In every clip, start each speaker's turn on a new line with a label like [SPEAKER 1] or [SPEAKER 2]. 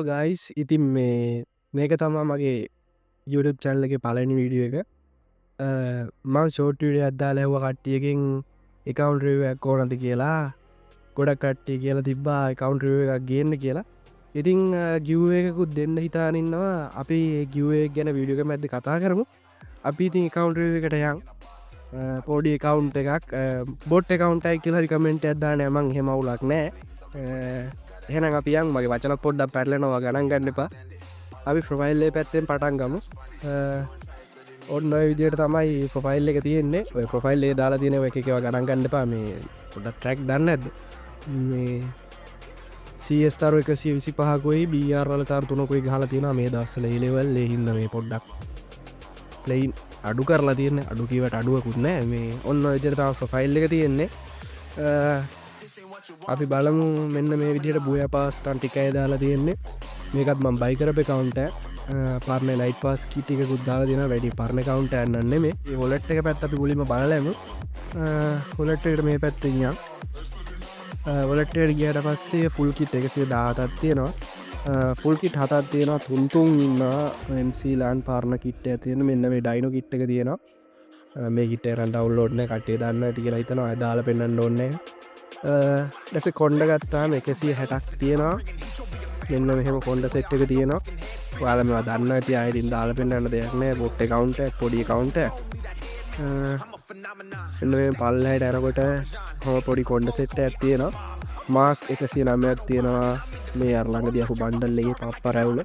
[SPEAKER 1] Guys ඉතින් මේක තමා මගේ YouTube චැනල් එකේ පළවෙනි වීඩියෝ එක. මම ෂෝට් වීඩියෝ එකක් දාලා ඇහුවා කට්ටියකින් account review එකක් ඕනද කියලා. ගොඩක් කට්ටිය කියලා තිබ්බා account review එකක් ගේන්න කියලා. ඉතින් giveaway එකකුත් දෙන්න හිතාන ඉන්නවා. අපි ඒ giveaway එක ගැන වීඩියෝ එක මැද්දේ කතා කරමු. අපි ඉතින් account review එකට යන්. පොඩි account එකක් bot account එකයි කියලා හරි comment එකක් දාන්න මම එහෙම අවුලක් නැහැ. එහෙනම් අපි යන් මගේ වචන පොඩ්ඩක් පැටලෙනවා ගණන් ගන්න එපා. අපි ප්‍රොෆයිල් එක පැත්තෙන් පටන් ගමු. ඔන්න ඔය විදිහට තමයි ප්‍රොෆයිල් එක තියෙන්නේ. ඔය ප්‍රොෆයිල් එක දාලා තියෙන ඔය එකේව ගණන් ගන්න එපා. මේ පොඩ්ඩක් ට්‍රැක් දන්නේ නැද්ද? මේ CS තරු 125කුයි BR වල තරු 3කුයි ගහලා තියෙනවා මේ දවස්වල A level ඒ හින්දා මේ පොඩ්ඩක් ප්ලේන් අඩු කරලා තියෙන්නේ. අඩු කීවට අඩුවකුත් නැහැ. මේ ඔන්න ඔය විදිහට තමයි ප්‍රොෆයිල් එක තියෙන්නේ. අපි බලමු මෙන්න මේ විදිහට බුයා පාස් ටන් ටිකයි දාලා තියෙන්නේ. මේකත් මම බයි කරපු account එක. පරණ ලයිට් පාස් කී ටිකකුත් දාලා තියෙනවා. වැඩි පරණ account එකක් නන් නෙමෙයි. මේ wallet එක පැත්ත අපි මුලින්ම බලලාමු. wallet එකට මේ පැත්තෙන් යන්න. wallet එකට ගියාට පස්සේ full kit 117ක් තියෙනවා. full kit 7ක් තියෙනවා. තුන් ඉන්නවා. MC LAN පරණ kit එක තියෙනවා. මෙන්න මේ dino kit එක තියෙනවා. මේ kit එක download එක කට්ටිය දන්නවා ඇති කියලා හිතනවා. අය දාලා පෙන්නන්න ඕනේ නැහැ. දැස කොන්ඩ ගත්තාම 160ක් තියෙනවා. මෙන්න මෙහෙම කොන්ඩ සෙට් එක තියෙනවා. ඔයාලා මේවා දන්නවා ඇති ආයෙ ඉතින් දාලා පෙන්නන්න දෙයක් නැහැ. බොට් account එක පොඩි account එක. මෙන්න මේ පල්ලෙහාට යනකොට කොහොම පොඩි කොන්ඩ සෙට් එකක් තියෙනවා. මාස්ක් 109ක් තියෙනවා. මේ අර ළඟදී අහු බණ්ඩල් එකේ පප්පා රැවුල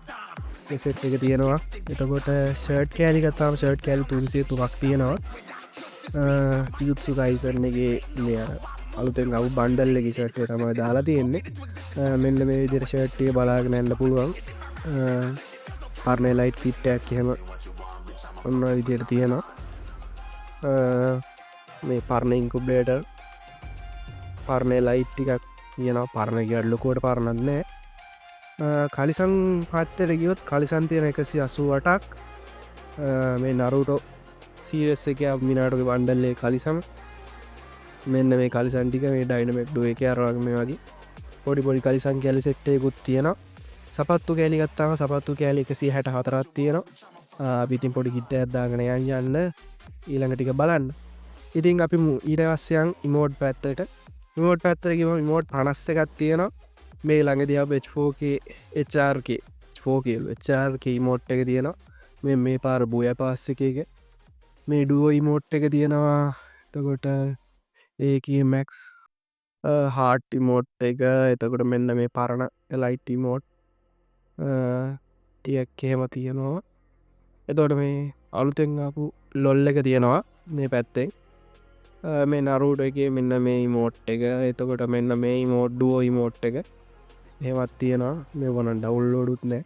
[SPEAKER 1] ඒ සෙට් එක තියෙනවා. එතකොට ෂර්ට් කෑලි ගත්තාම ෂර්ට් කෑලි 303ක් තියෙනවා. Jutsu Kaisen එකේ මේ අර අලුතෙන් අවු බණ්ඩල් එකේ ෂර්ට් එක තමයි දාලා තියෙන්නේ. මෙන්න මේ විදිහට ෂර්ට් එක බලාගෙන යන්න පුළුවන්. පරණ ලයිට් ෆිට් එකක් එහෙම ඔන්න ඔය විදිහට තියෙනවා. මේ පරණ ඉන්කුබේටර් පරණ ලයිට් ටිකක් තියෙනවා. පරණ ගියත් ලොකුවට පරණක් නැහැ. කලිසම් පාත්තට ගියොත් කලිසම් තියෙන 188ක්. මේ නරුටෝ CS එකේ මිනාටෝගේ බණ්ඩල් එකේ කලිසම් මෙන්න මේ කලිසම් ටික මේ ඩයිනමික් ඩෝ එකේ අර වගේ මේ වගේ පොඩි පොඩි කලිසම් කැලි සෙට් එකකුත් තියෙනවා. සපත්තු කැලි ගත්තාම සපත්තු කැලි 164ක් තියෙනවා. අපි ඉතින් පොඩි කිට් එකක් දාගෙන යන්න ඊළඟ ටික බලන්න. ඉතින් අපි ඊට පස්සේ යන් ඉමෝට් පැත්තට. ඉමෝට් පැත්තට ගිහම ඉමෝට් 51ක් තියෙනවා. මේ ළඟදී අප H4K HRK HRK ඉමෝට් එක තියෙනවා. මේ පාර බුයා පාස් එකේ මේ ඩුවෝ ඉමෝට් එක තියෙනවා. එතකොට ඒකේ මැක්ස් හාට් ඉමෝට් එක. එතකොට මෙන්න මේ පරණ ලයිට් ඉමෝට් ටිකක් එහෙම තියෙනවා. එතකොට මේ අලුතෙන් ආපු ලොල් එක තියෙනවා මේ පැත්තෙන්. මේ නරුටෝ එකේ මෙන්න මේ ඉමෝට් එක. එතකොට මෙන්න මේ ඉමෝට් ඩුවෝ ඉමෝට් එක එහෙමත් තියෙනවා. මේ වුණා ඩවුන්ලෝඩ් උත් නැහැ.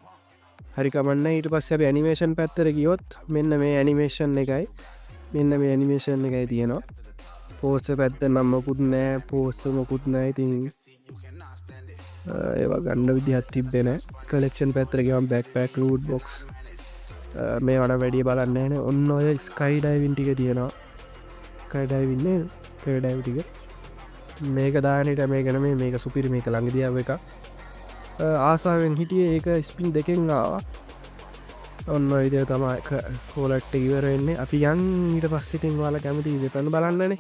[SPEAKER 1] හරි කමන්නේ. ඊට පස්සේ අපි ඇනිමේෂන් පැත්තට ගියොත් මෙන්න මේ ඇනිමේෂන් එකයි මෙන්න මේ ඇනිමේෂන් එකයි තියෙනවා. පෝස්ට් පැත්ත නම් මොකුත් නැහැ. පෝස්ට් මොකුත් නැහැ. ඉතින් ඒවා ගන්න විදිහක් තිබ්බේ නැහැ. කලෙක්ෂන් පැත්තට ගියම බෑක්පැක් රූට් බොක්ස් මේ වඩා වැඩි බලන්නේ නැහැ. ඔන්න ඔය ස්කයි ඩයිවින් ටික තියෙනවා. ස්කයි ඩයිවින් නේ ස්කයි ඩයිව් ටික මේක දාන්නට මේක නෙමෙයි මේක සුපිරි මේක ළඟදී ආව එකක්. ආසාවෙන් හිටියේ ඒක ස්පින් දෙකෙන් ආවා. ඔන්න ඔය විදිහට තමයි කෝලට් එක ඉවර වෙන්නේ. අපි යන් ඊට පස්සේ ඉතින් ඔයාලා කැමති වෙපන් බලන්නනේ.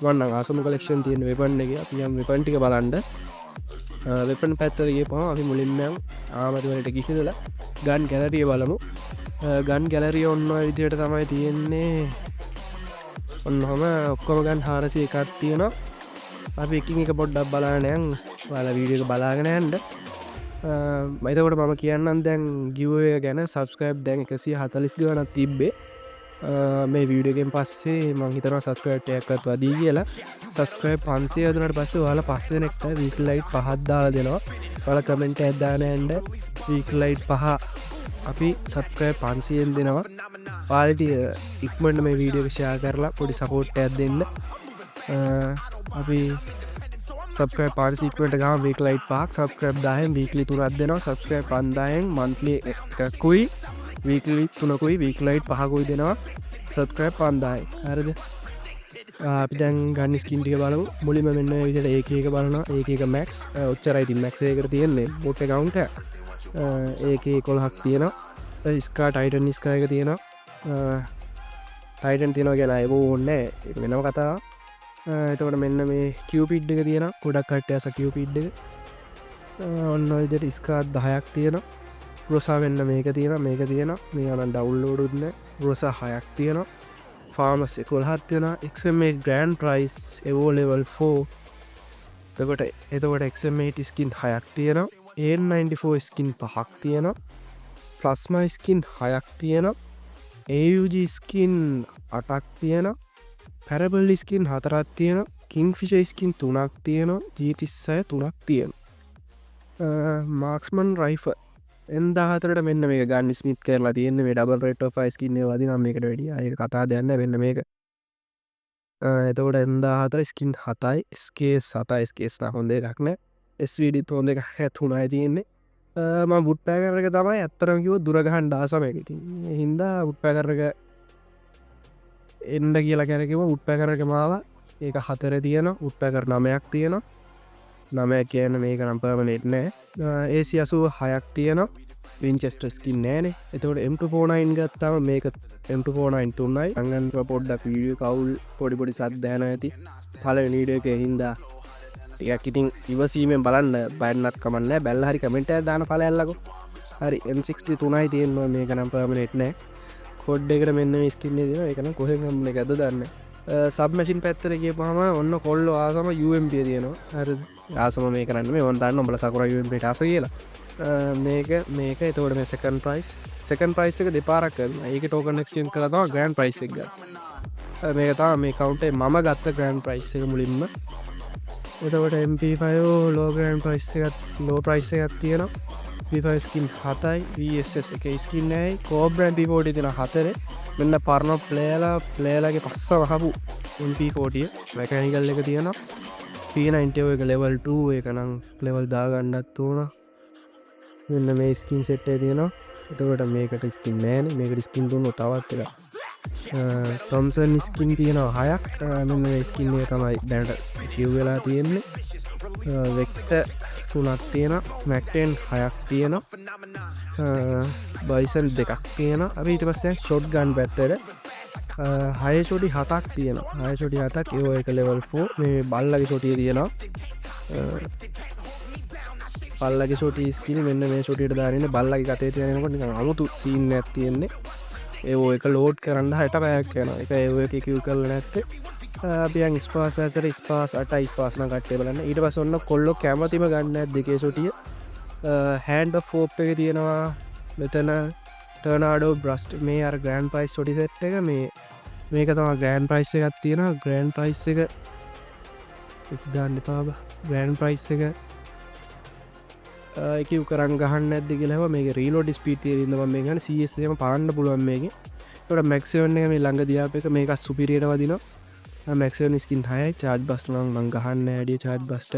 [SPEAKER 1] මම නම් ආසම කලෙක්ෂන් තියෙන වෙපන් එකේ අපි යම් වෙපන් ටික බලන්න. වෙපන් පැත්තට ගියපුවම අපි මුලින්ම යම් ආමද වලට ගිහිල්ලා ගන් ගැලරිය බලමු. ගන් ගැලරිය ඔන්න ඔය විදිහට තමයි තියෙන්නේ. ඔන්නම ඔක්කොම ගන් 401ක් තියෙනවා. අපි එකින් එක පොඩ්ඩක් බලන්න යන්. ඔයාලා වීඩියෝ එක බලාගෙන යන්න. එතකොට මම කියන්නම් දැන් giveaway ගැන. subscribe දැන් 140 ගණක් තිබ්බේ. මේ වීඩියෝ එකෙන් පස්සේ මම හිතනවා subscribe එකක්වත් වැඩි කියලා. subscribe 500 දුන්නාට පස්සේ ඔයාලා 5 දෙනෙක්ට weekly light 5ක් දාලා දෙනවා. ඔයාලා comment එකක් දාන්න යන්න. weekly light 5 අපි subscribe 500ෙන් දෙනවා. ඔයාලට ඉක්මනට මේ වීඩියෝ එක share කරලා පොඩි support එකක් දෙන්න. අපි subscribe 500 ඉක්මනට ගාම weekly light 5ක් subscribe 1000න් weekly 3ක් දෙනවා. subscribe 5000න් monthly එකකුයි weekly 3කුයි weekly light 5කුයි දෙනවා. subscribe 5000යි. හරිද? අපි දැන් ගන්න ස්කින් ටික බලමු. මුලින්ම මෙන්න මේ විදිහට AK එක බලනවා. AK එක max ඔච්චරයි ඉතින් max එකකට තියෙන්නේ bot account එක. ඒකේ 11ක් තියෙනවා ස්කා ටයිටන් ස්කා එක තියෙනවා ටයිටන් තියෙනවා කියලා ඒක ඕනේ ඒක වෙනම කතාවක් එතකොට මෙන්න මේ කියුපිඩ් එක තියෙනවා ගොඩක් කට්ටිය අස කියුපිඩ් එක ඔන්න ඔය විදිහට ස්කා 10ක් තියෙනවා රොසා වෙන්න මේක තියෙනවා මේක තියෙනවා මේ අන ඩවුන්ලෝඩ් උන්නේ රොසා 6ක් තියෙනවා ෆාමස් 11ක් තියෙනවා XM8 ග්‍රෑන්ඩ් ප්‍රයිස් එවෝ ලෙවල් 4 එතකොට XM8 ස්කින් 6ක් තියෙනවා A94 ස්කින් 5ක් තියෙනවා ප්ලස්මා ස්කින් 6ක් තියෙනවා AUG ස්කින් 8ක් තියෙනවා පැරබල් ස්කින් 4ක් තියෙනවා කින්ග්ෆිෂර් ස්කින් 3ක් තියෙනවා G36 3ක් තියෙනවා මාක්ස්මන් රයිෆල් එන්දාහතරට මෙන්න මේ ගන්න ස්මිත් කරලා තියෙන්නේ මේ ඩබල් රේට් ඔෆ් 5 ස්කින් එක වදිනවා මේකට වැඩිය ඒක කතා දෙයක් නෑ වෙන්න මේක එතකොට එන්දාහතර ස්කින් 7යි ස්කේස් 7යි ස්කේස් නා හොඳ එකක් නෑ SVD හොඳ එකක් 3යි තියෙන්නේ මම බුට් පැකර් එක තමයි ඇත්තටම කිව්වොත් දුර ගහන්න ආසම එක ඉතින් ඒ හින්දා බුට් පැකර් එක එන්න කියලා කැරකිව බුට් පැකර් එක මාව ඒක 4 තියෙනවා බුට් පැකර් 9ක් තියෙනවා 9 කියන මේක නම් පර්මනන්ට් නෑ AC86ක් තියෙනවා වින්චෙස්ටර් ස්කින් නෑනේ එතකොට M249 ගත්තාම මේක M249 3යි අංගන් පොඩ්ඩක් වීඩියෝ කවුල් පොඩි සද්ද දැන ඇති පළවෙනි වීඩියෝ එකේ හින්දා ටිකක් ඉතින් ඉවසීමෙන් බලන්න බයන්නත් කමක් නෑ බැලලා හරි කමෙන්ට් එකක් දාන ඵලයල්ලකෝ හරි M63යි තියෙනවා මේක නම් පර්මනන්ට් නෑ කෝඩ් එකට මෙන්න මේ ස්කින් එක තියෙනවා ඒක නම් කොහෙන් හම්බුන එකද දන්නේ සබ්මැෂින් පැත්තට ගියපුවාම ඔන්න කොල්ලෝ ආසම UMP තියෙනවා හරිද ආසම මේක කරන්නේ මේ වොන් දාන්න උඹලා සකුරා UMP ට ආස කියලා මේක එතකොට මේ සෙකන්ඩ් ප්‍රයිස් එක දෙපාරක් කරනවා ඒක ටෝකන් එක්ස්චේන්ජ් කරලා තමයි ග්‍රෑන්ඩ් ප්‍රයිස් එක ගන්න මේක තමයි මේ කවුන්ටේ මම ගත්ත ග්‍රෑන්ඩ් ප්‍රයිස් එක මුලින්ම එතකොට MP5 ලෝ ග්‍රෑන්ඩ් ප්‍රයිස් එකත් ලෝ ප්‍රයිස් එකක් තියෙනවා MP5 ස්කින් 7යි VSS එක ස්කින් 9යි Cobra MP40 තියෙන 4 මෙන්න පරණ ප්ලේයර්ලාගේ පස්සම හපු MP40 මෙකැනිකල් එක තියෙනවා P90 එක ලෙවල් 2 එක නම් ලෙවල් දාගන්නත් උනා මෙන්න මේ ස්කින් සෙට් එක තියෙනවා එතකොට මේකට ස්කින් නෑනේ මේකට ස්කින් දුන්නොත් තවත් එකක් තොම්සන් ස්කින් තියෙනවා 6ක් මෙන්න මේ ස්කින් එක තමයි දැනට කිව් වෙලා තියෙන්නේ වෙක්ටර් 3ක් තියෙනවා මැක්ටෙන් 6ක් තියෙනවා බයිසන් 2ක් තියෙනවා අපි ඊට පස්සේ ෂොට් ගන් පැත්තට 6 ෂොටි 7ක් තියෙනවා 6 ෂොටි 7ක් ඒව එක ලෙවල් 4 මේ බල්ලගේ ෂොටිය තියෙනවා බල්ලගේ ෂොටි ස්කින් මෙන්න මේ ෂොටියට දාන්නේ බල්ලගේ කතේ තියෙනකොට නිකන් අමුතු සීන් එකක් තියෙන්නේ ඒව එක ලෝඩ් කරන්න 60 පැයක් යනවා ඒක ඒව එක කිව් කරලා නැත්තේ අපි යන් ස්පාස් පැත්තට ස්පාස් 8යි ස්පාස් නම් කට්ටේ බලන්න ඊට පස්සේ ඔන්න කොල්ලෝ කැමතිම ගන්න දෙකේ ෂොටිය හෑන්ඩ් ඔෆ් ෆෝප් එක තියෙනවා මෙතන ටර්නාඩෝ බ්‍රස්ට් මේ අර ග්‍රෑන්ඩ් ප්‍රයිස් ෂොටි සෙට් එක මේක තමයි ග්‍රෑන්ඩ් ප්‍රයිස් එකක් තියෙනවා ග්‍රෑන්ඩ් ප්‍රයිස් එක දාන්න එපා ග්‍රෑන්ඩ් ප්‍රයිස් එක එකව කරන් ගහන්න ඇද කියලව මේ රීලෝඩ් ස්පීට් තියෙන මම මේ ගන්න CS එකම පාන්න පුළුවන් මේකේ ඒකට මැක්සිමම් එක මේ ළඟ දියාප එක මේක සුපිරියට වදිනවා මැක්සිමම් ස්කින් 6යි charge burst නම් ගහන්න ඇඩිය charge burst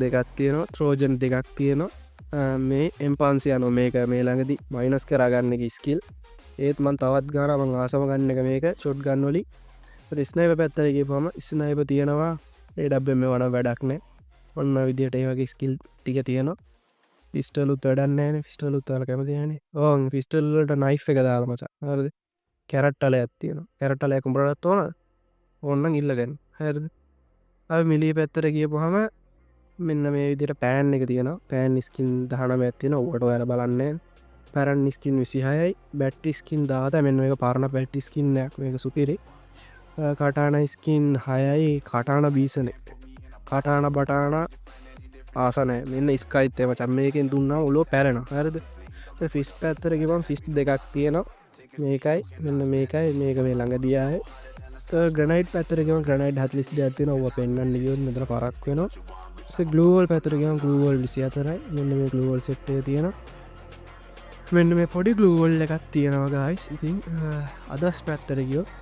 [SPEAKER 1] දෙකක් තියෙනවා ට්‍රෝජන් දෙකක් තියෙනවා මේ M500 යනවා මේක මේ ළඟදී මයිනස් කරගන්න එක ස්කිල් ඒත් මම තවත් ගාන මම ආසම ගන්න එක මේක ෂොට් ගන් වලින් ස්නයිපර් පැත්තට ගිහපුවම ස්නයිපර් තියෙනවා AWM වණ වැඩක් නැහැ ඔන්න විදිහට ඒ වගේ ස්කිල් ටික තියෙනවා පිස්ටල් උත් වැඩක් නැහැ පිස්ටල් උත් වල කැමති නැහැනේ ඕන් පිස්ටල් වලට නයිෆ් එක දාලා මචං හරිද කැරට් අලයක් තියෙනවා කැරට් අලයක් උඹලටත් ඕනද ඕනනම් ඉල්ලගන්න හරිද අපි මිලි පැත්තට ගියපුවාම මෙන්න මේ විදිහට පෑන් එක තියෙනවා පෑන් ස්කින් 19ක් තියෙනවා ඔකට ඔයාලා බලන්නේ පැරන් ස්කින් 26යි බැටරි ස්කින් 17 මෙන්න මේක පරණ බැටරි ස්කින් එකක් මේක සුපිරි කටානා ස්කින් 6යි කටානා බීසන කටානා බටානා ආසනෑ මෙන්න ස්කයිත් එම චම් මේකෙන් දුන්නා ඔලුව පැරෙනවා හරිද ෆිස් පැත්තට ගිහම ෆිස් දෙකක් තියෙනවා මේකයි මෙන්න මේකයි මේක මේ ළඟ දියාය ග්‍රනයිට් පැත්තට ගිහම ග්‍රනයිට් 40 දෙයක් තියෙනවා ඔව පෙන්වන්න ගියොත් මෙතන පරක් වෙනවා ග්ලූවල් පැත්තට ගිහම ග්ලූවල් 24යි මෙන්න මේ ග්ලූවල් සෙට් එක තියෙනවා මෙන්න මේ පොඩි ග්ලූවල් එකක් තියෙනවා ගයිස් ඉතින් අදස් පැත්තට ගියොත්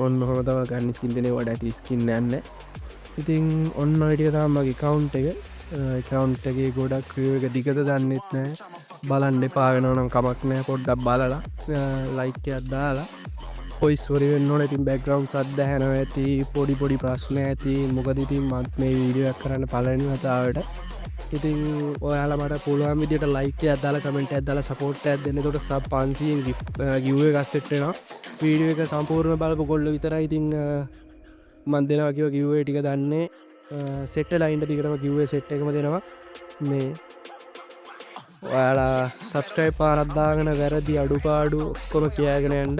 [SPEAKER 1] ඔන්න ඔහොම තමයි ගන්න ස්කින් දෙනේ වඩා ඇති ස්කින් නැහැ ඉතින් ඔන්න ඔය ටික තමයි මගේ account එකේ ගොඩක් view එක දිගට දන්නෙත් නැහැ බලන්න එපා වෙනවා නම් කමක් නැහැ පොඩ්ඩක් බලලා like එකක් දාලා voice over වෙන්න ඕනේ ඉතින් background සද්ද ඇහෙනවා ඇති පොඩි ප්‍රශ්න ඇති මොකද ඉතින් මම මේ වීඩියෝ එක කරන්න පළවෙනි වතාවට ඉතින් ඔයාලා මට පුළුවන් විදියට ලයික් එකක් දාලා කමෙන්ට් එකක් දාලා සපෝට් එකක් දෙන්න. එතකොට සබ් 500න් giveaway එකක් සෙට් වෙනවා. වීඩියෝ එක සම්පූර්ණ බලපු කොල්ලෝ විතරයි. ඉතින් මම දෙනවා කිව්ව giveaway ටික දන්නේ සෙට් වෙලා ඉන්න දිගටම giveaway සෙට් එකම දෙනවා. මේ ඔයාලා සබස්ක්‍රයිබ් පාරක් දාගෙන වැරදි අඩුපාඩු ඔක්කොම කියාගෙන යන්න.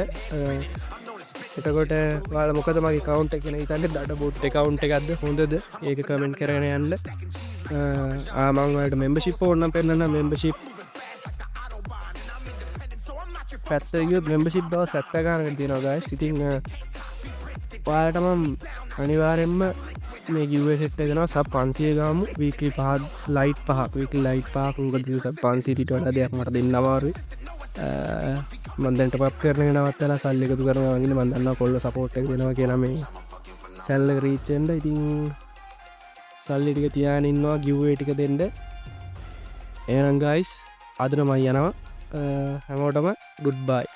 [SPEAKER 1] එතකොට ඔයාලා මොකද මගේ account එක ගැන හිතන්නේ? දඩ බොට් account එකක්ද හොඳද? ඒක කමෙන්ට් කරගෙන යන්න. මම ඔයාලට membership ඕන නම් පෙන්නන්න. membership පැත්තේ ගියොත් membership දවස් 70 ගානකට තියෙනවා guys. ඉතින් ඔයාලට මම අනිවාර්යෙන්ම මේ giveaway set එක දෙනවා. sub 500 ගාමු. weekly 5 light 5 weekly light 5 උගල sub 500 ඊට වඩා දෙයක් මට දෙන්න අමාරුයි. මම දැන් top up කරගෙන නවත්තලා සල්ලි එකතු කරනවා වගේ. මම දන්නවා කොල්ල support එක දෙනවා කියලා මේ channel එක reach වෙන්න. ඉතින් සල්ලි ටික තියාගෙන ඉන්නවා giveaway ටික දෙන්න. එහෙනම් guys අදට මම යනවා. හැමෝටම goodbye.